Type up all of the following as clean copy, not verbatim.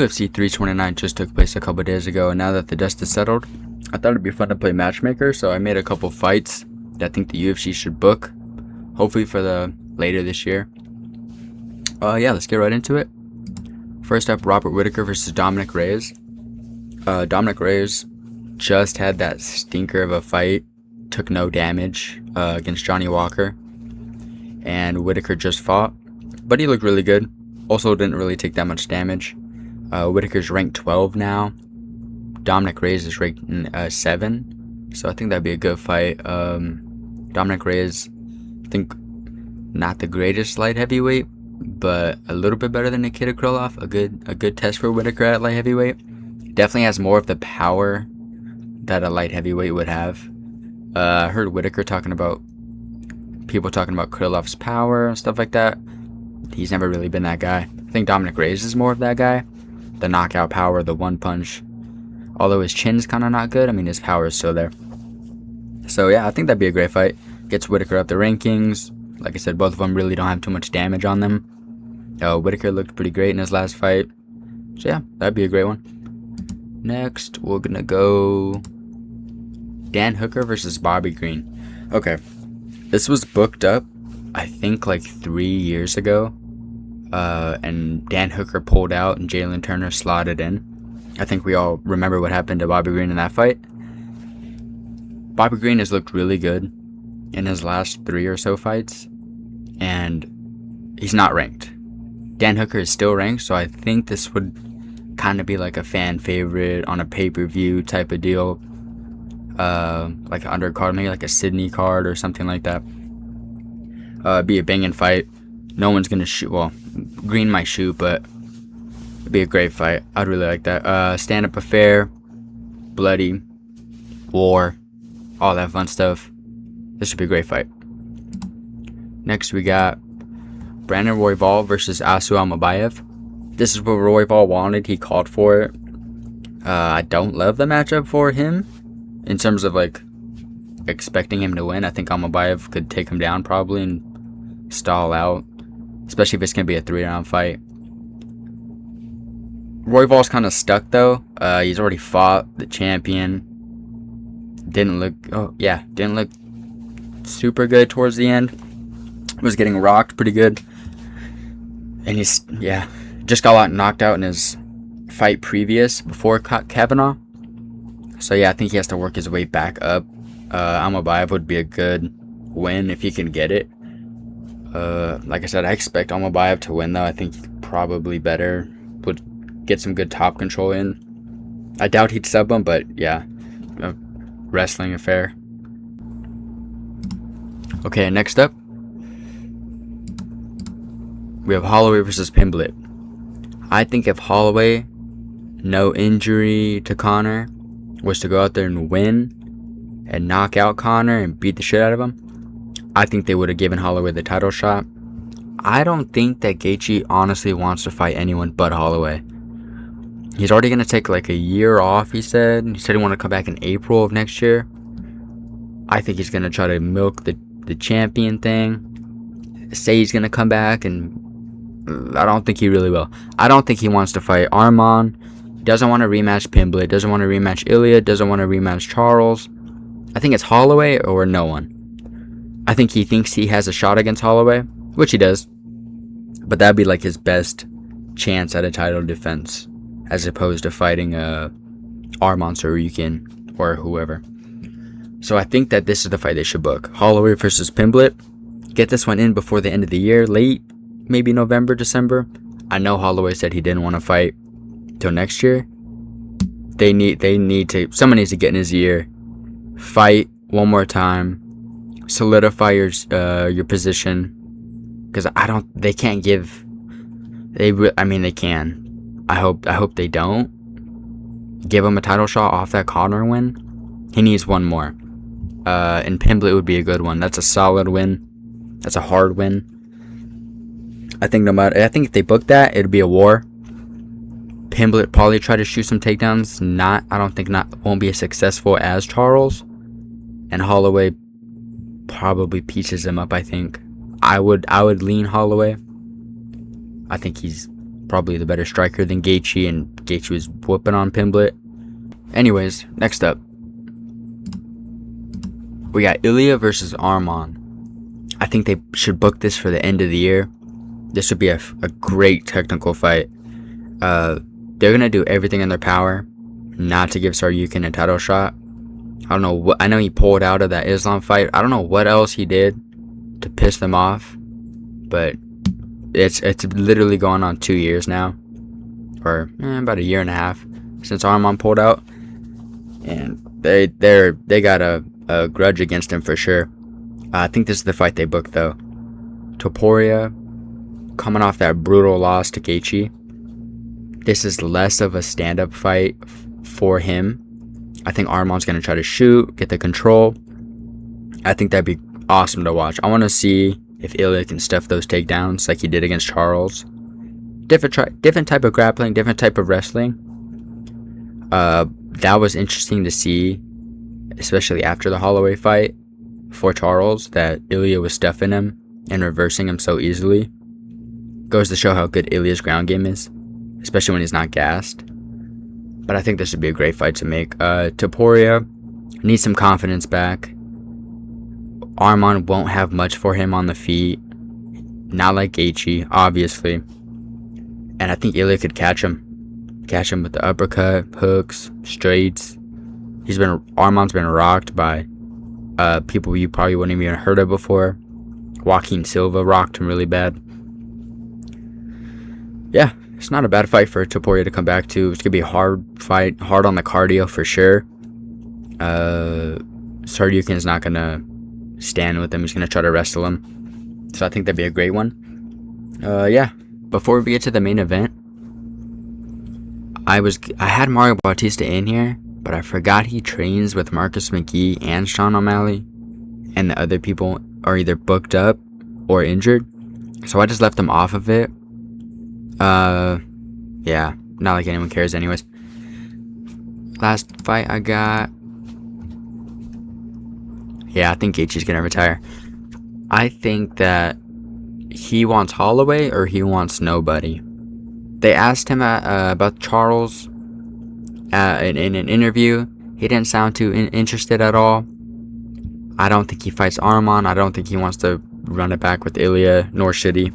UFC 329 just took place a couple days ago, and now that the dust is settled, I thought it'd be fun to play matchmaker, so I made a couple fights that I think the UFC should book, hopefully for the later this year. Yeah, let's get right into it. First up, Robert Whittaker versus Dominic Reyes. Dominic Reyes just had that stinker of a fight, took no damage against Johnny Walker, and Whittaker just fought, but he looked really good. Also didn't really take that much damage. Whittaker's ranked 12 now. Dominic Reyes is ranked 7, so I think that'd be a good fight. Dominic Reyes, I think, not the greatest light heavyweight, but a little bit better than Nikita Krylov. A good test for Whittaker at light heavyweight. Definitely has more of the power that a light heavyweight would have. I heard Whittaker people talking about Krylov's power and stuff like that. He's never really been that guy. I think Dominic Reyes is more of that guy. The knockout power, the one punch. Although his chin's kind of not good, I mean, his power is still there. So yeah, I think that'd be a great fight. Gets Whittaker up the rankings. Like I said, both of them really don't have too much damage on them. Whittaker looked pretty great in his last fight. So yeah, that'd be a great one. Next, we're gonna go Dan Hooker versus Bobby Green. Okay, this was booked up, I think, like 3 years ago. And Dan Hooker pulled out and Jalen Turner slotted in. I think we all remember what happened to Bobby Green in that fight. Bobby Green has looked really good in his last 3 or so fights, and he's not ranked. Dan Hooker is still ranked, so I think this would kind of be like a fan favorite on a pay-per-view type of deal. Like an undercard, maybe like a Sydney card or something like that. Be a banging fight. No one's gonna shoot. Well, Green might shoot, but it'd be a great fight. I'd really like that. Stand-up affair, bloody, war, all that fun stuff. This should be a great fight. Next, we got Brandon Royval versus Asu Almabayev. This is what Royval wanted. He called for it. I don't love the matchup for him in terms of like expecting him to win. I think Almabayev could take him down probably and stall out, especially if it's going to be a 3-round fight. Royval's kind of stuck though. He's already fought the champion. Didn't look super good towards the end. Was getting rocked pretty good. And he's, just got knocked out in his fight previous before Kavanaugh. So yeah, I think he has to work his way back up. Almabayev would be a good win if he can get it. Like I said, I expect Almabayev to win though. I think he's probably better. Would get some good top control in. I doubt he'd sub him, but yeah, a wrestling affair. Okay, next up, we have Holloway versus Pimblett. I think if Holloway, no injury to Conor, was to go out there and win and knock out Conor and beat the shit out of him, I think they would have given Holloway the title shot. I don't think that Gaethje honestly wants to fight anyone but Holloway. He's already going to take like a year off, he said. He said he wanted to come back in April of next year. I think he's going to try to milk the champion thing. Say he's going to come back, and I don't think he really will. I don't think he wants to fight Arman. He doesn't want to rematch Pimblett. Doesn't want to rematch Ilya. Doesn't want to rematch Charles. I think it's Holloway or no one. I think he thinks he has a shot against Holloway, which he does. But that'd be like his best chance at a title defense, as opposed to fighting Arman Tsarukyan or whoever. So I think that this is the fight they should book. Holloway versus Pimblett. Get this one in before the end of the year, late, maybe November, December. I know Holloway said he didn't want to fight till next year. Someone needs to get in his ear, fight one more time, solidify your position, because they can't give. They can. I hope they don't give him a title shot off that Conor win. He needs one more. And Pimblett would be a good one. That's a solid win. That's a hard win. I think if they book that, it'd be a war. Pimblett probably try to shoot some takedowns. Won't be as successful as Charles. And Holloway probably pieces him up, I think. I would lean Holloway. I think he's probably the better striker than Gaethje, and Gaethje was whooping on Pimblett. Anyways, next up, we got Ilya versus Arman. I think they should book this for the end of the year. This would be a great technical fight. They're going to do everything in their power not to give Saryukin a title shot. I don't know what. I know he pulled out of that Islam fight. I don't know what else he did to piss them off, but it's literally going on 2 years now, or about a year and a half since Arman pulled out, and they got a grudge against him for sure. I think this is the fight they booked though. Topuria, coming off that brutal loss to Gaethje, this is less of a stand-up fight for him. I think Arman's going to try to shoot, get the control. I think that'd be awesome to watch. I want to see if Ilya can stuff those takedowns like he did against Charles. Different type of grappling, different type of wrestling. That was interesting to see, especially after the Holloway fight for Charles, that Ilya was stuffing him and reversing him so easily. Goes to show how good Ilya's ground game is, especially when he's not gassed. But I think this would be a great fight to make. Topuria needs some confidence back. Arman won't have much for him on the feet. Not like Gaethje, obviously. And I think Ilya could catch him. Catch him with the uppercut, hooks, straights. Arman's been rocked by people you probably wouldn't even heard of before. Joaquin Silva rocked him really bad. Yeah, it's not a bad fight for Topuria to come back to. It's going to be a hard fight, hard on the cardio for sure. Saryukin's not going to stand with him. He's going to try to wrestle him. So I think that'd be a great one. Yeah, before we get to the main event, I had Mario Bautista in here, but I forgot he trains with Marcus McGee and Sean O'Malley, and the other people are either booked up or injured. So I just left them off of it. Yeah, not like anyone cares anyways. Last fight I got. Yeah, I think Gaethje's gonna retire. I think that he wants Holloway or he wants nobody. They asked him about Charles in an interview. He didn't sound too interested at all. I don't think he fights Arman. I don't think he wants to run it back with Ilya, nor should he.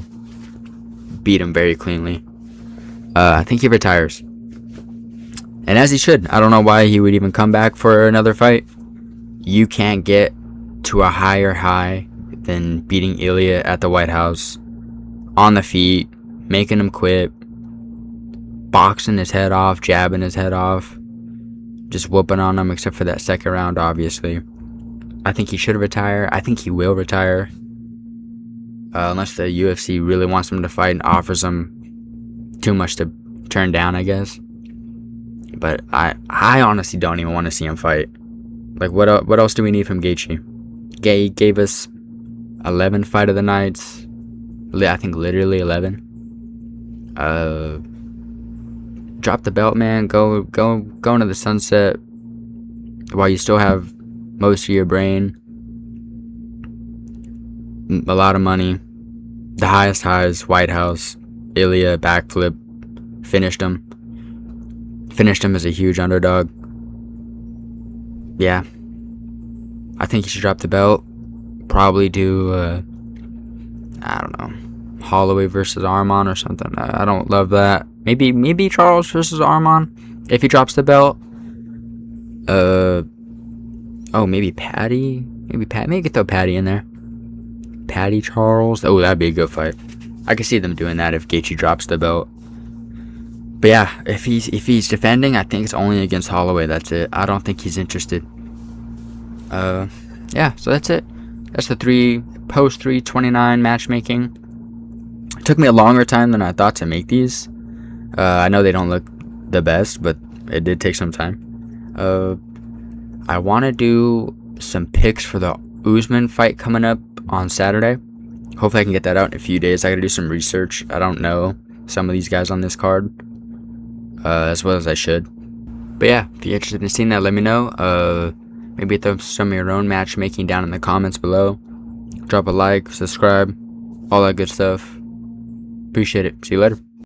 Beat him very cleanly. I think he retires. And as he should. I don't know why he would even come back for another fight. You can't get to a higher high than beating Ilya at the White House, on the feet, making him quit, boxing his head off, jabbing his head off, just whooping on him, except for that second round, obviously. I think he should retire. I think he will retire. Unless the UFC really wants him to fight and offers him too much to turn down, I guess. But I honestly don't even want to see him fight. Like, what else do we need from Gaethje? Gave us 11 fight of the nights. I think literally 11. Drop the belt, man. Go into the sunset while you still have most of your brain. A lot of money. The highest highs, White House, Ilya, backflip, finished him. Finished him as a huge underdog. Yeah. I think he should drop the belt. Probably do, I don't know, Holloway versus Arman or something. I don't love that. Maybe Charles versus Arman if he drops the belt. Maybe Patty. Maybe throw Patty in there. Patty Charles. Oh, that'd be a good fight. I could see them doing that if Gaethje drops the belt. But yeah, if he's defending, I think it's only against Holloway. That's it. I don't think he's interested. Yeah, so that's it. That's the post 329 matchmaking. It took me a longer time than I thought to make these. I know they don't look the best, but it did take some time. I want to do some picks for the Usman fight coming up on Saturday. Hopefully I can get that out in a few days. I gotta do some research. I don't know some of these guys on this card as well as I should. But yeah, if you're interested in seeing that, let me know. Maybe throw some of your own matchmaking down in the comments below. Drop a like, subscribe, all that good stuff. Appreciate it. See you later.